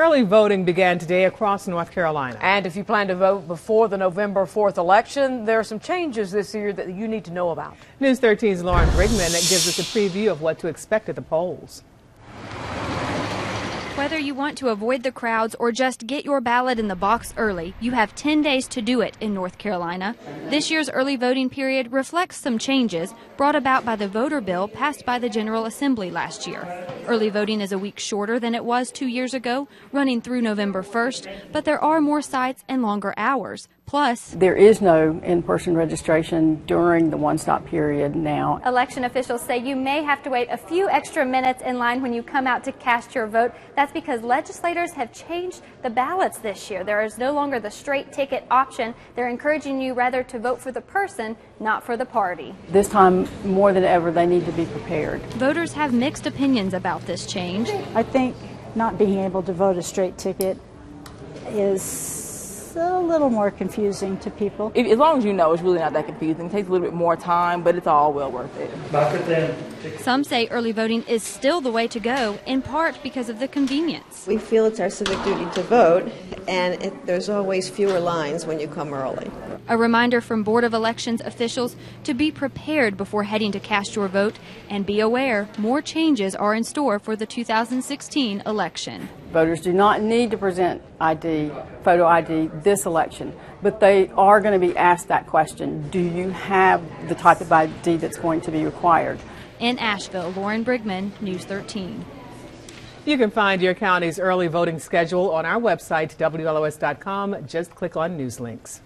Early voting began today across North Carolina. And if you plan to vote before the November 4th election, there are some changes this year that you need to know about. News 13's Lauren Brigman gives us a preview of what to expect at the polls. Whether you want to avoid the crowds or just get your ballot in the box early, you have 10 days to do it in North Carolina. This year's early voting period reflects some changes brought about by the voter bill passed by the General Assembly last year. Early voting is a week shorter than it was 2 years ago, running through November 1st, but there are more sites and longer hours. Plus, there is no in-person registration during the one-stop period now. Election officials say you may have to wait a few extra minutes in line when you come out to cast your vote. That's because legislators have changed the ballots this year. There is no longer the straight ticket option. They're encouraging you rather to vote for the person, not for the party. This time, more than ever, they need to be prepared. Voters have mixed opinions about this change. I think not being able to vote a straight ticket is a little more confusing to people. As long as you know, it's really not that confusing. It takes a little bit more time, but it's all well worth it. Some say early voting is still the way to go, in part because of the convenience. We feel it's our civic duty to vote, and there's always fewer lines when you come early. A reminder from Board of Elections officials to be prepared before heading to cast your vote, and be aware more changes are in store for the 2016 election. Voters do not need to present ID, photo ID this election, but they are going to be asked that question. Do you have the type of ID that's going to be required? In Asheville, Lauren Brigman, News 13. You can find your county's early voting schedule on our website, WLOS.com. Just click on News Links.